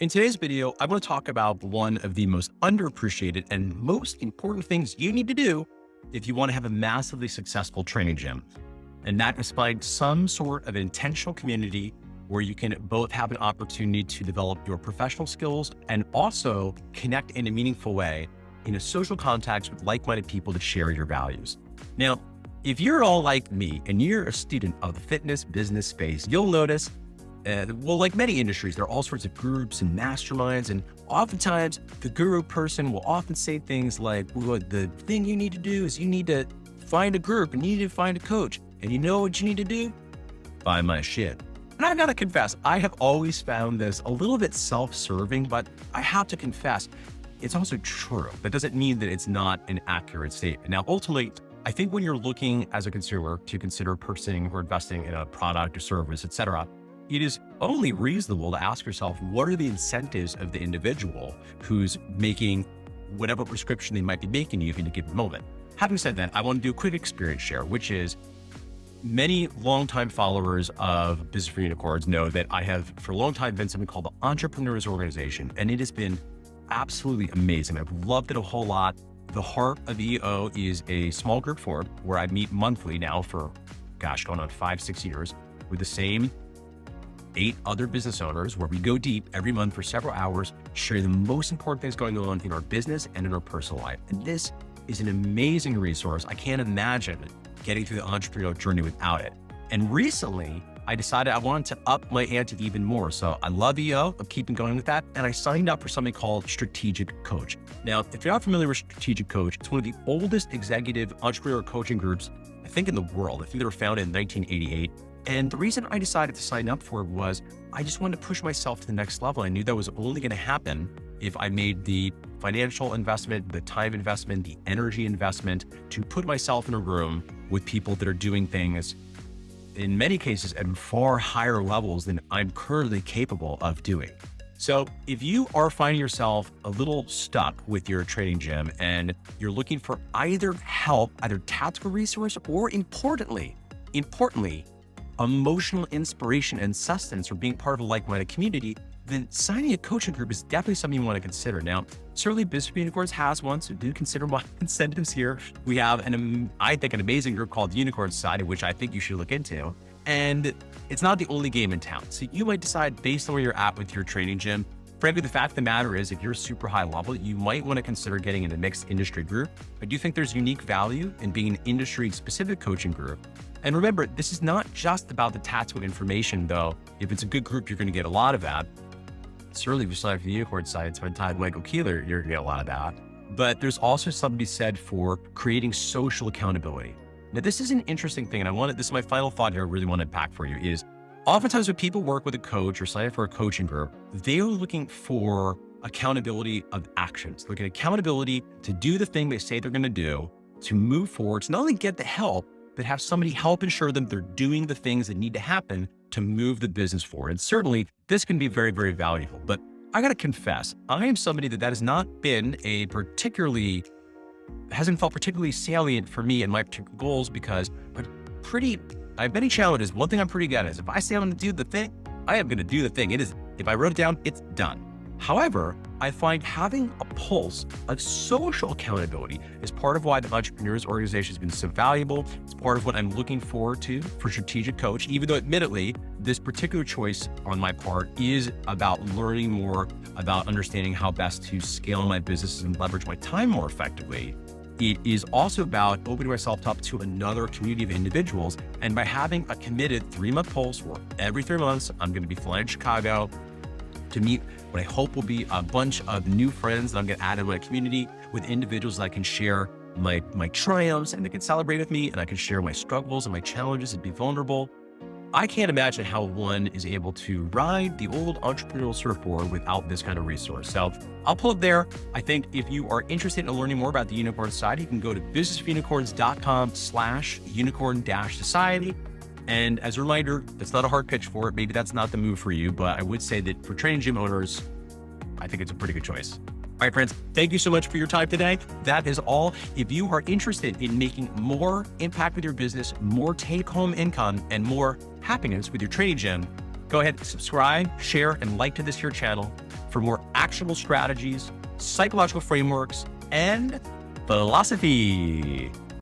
In today's video, I want to talk about one of the most underappreciated and most important things you need to do if you want to have a massively successful training gym. And that is find some sort of intentional community where you can both have an opportunity to develop your professional skills and also connect in a meaningful way in a social context with like-minded people to share your values. Now, if you're all like me and you're a student of the fitness business space, you'll notice like many industries, there are all sorts of groups and masterminds. And oftentimes the guru person will often say things like, well, the thing you need to do is you need to find a group and you need to find a coach. And you know what you need to do? Buy my shit. And I gotta confess, I have always found this a little bit self-serving, but I have to confess, it's also true. That doesn't mean that it's not an accurate statement. Now, ultimately, I think when you're looking as a consumer to consider purchasing or investing in a product or service, et cetera, it is only reasonable to ask yourself, what are the incentives of the individual who's making whatever prescription they might be making you in a given moment? Having said that, I want to do a quick experience share, which is many longtime followers of Business for Unicorns know that I have for a long time been something called the Entrepreneurs Organization, and it has been absolutely amazing. I've loved it a whole lot. The heart of EO is a small group forum where I meet monthly now for, going on 5-6 years with the same 8 other business owners, where we go deep every month for several hours, sharing the most important things going on in our business and in our personal life. And this is an amazing resource. I can't imagine getting through the entrepreneurial journey without it. And recently, I decided I wanted to up my ante even more. So I love EO, I'm keeping going with that. And I signed up for something called Strategic Coach. Now, if you're not familiar with Strategic Coach, it's one of the oldest executive entrepreneurial coaching groups, I think, in the world. I think they were founded in 1988. And the reason I decided to sign up for it was I just wanted to push myself to the next level. I knew that was only going to happen if I made the financial investment, the time investment, the energy investment to put myself in a room with people that are doing things, in many cases, at far higher levels than I'm currently capable of doing. So if you are finding yourself a little stuck with your training gym and you're looking for either help, either tactical resource, or importantly, emotional inspiration and sustenance for being part of a like-minded community, then signing a coaching group is definitely something you want to consider. Now, certainly Business for Unicorns has one, so do consider my incentives here. We have I think an amazing group called the Unicorn Society, which I think you should look into. And it's not the only game in town. So you might decide based on where you're at with your training gym. Frankly, the fact of the matter is, if you're super high level, you might want to consider getting in a mixed industry group. I do think there's unique value in being an industry-specific coaching group. And remember, this is not just about the tactical information, though. If it's a good group, you're going to get a lot of that. Certainly, if you sign up for the Unicorn site, spend time with Michael Keeler, you're going to get a lot of that. But there's also something to be said for creating social accountability. Now, this is an interesting thing, and this is my final thought here I really want to unpack for you, is oftentimes when people work with a coach or sign up for a coaching group, they are looking for accountability of actions, looking at accountability to do the thing they say they're going to do, to move forward, to not only get the help, but have somebody help ensure them they're doing the things that need to happen to move the business forward. And certainly this can be very, very valuable. But I got to confess, I am somebody that has not been hasn't felt particularly salient for me and my particular goals, because I have many challenges. One thing I'm pretty good at is if I say I'm going to do the thing, I am going to do the thing. If I wrote it down, it's done. However, I find having a pulse of social accountability is part of why the Entrepreneurs Organization has been so valuable. It's part of what I'm looking forward to for Strategic Coach, even though admittedly, this particular choice on my part is about learning more about understanding how best to scale my business and leverage my time more effectively. It is also about opening myself up to another community of individuals. And by having a committed 3-month pulse where every 3 months, I'm going to be flying to Chicago to meet what I hope will be a bunch of new friends that I'm going to add in my community, with individuals that I can share my triumphs and they can celebrate with me, and I can share my struggles and my challenges and be vulnerable. I can't imagine how one is able to ride the old entrepreneurial surfboard without this kind of resource. So I'll pull up there. I think if you are interested in learning more about the Unicorn Society, you can go to businessforunicorns.com/unicorn-society. And as a reminder, that's not a hard pitch for it. Maybe that's not the move for you, but I would say that for training gym owners, I think it's a pretty good choice. All right, friends, thank you so much for your time today. That is all. If you are interested in making more impact with your business, more take-home income, and more happiness with your training gym, go ahead and subscribe, share, and like to this here channel. for more actionable strategies, psychological frameworks, and philosophy.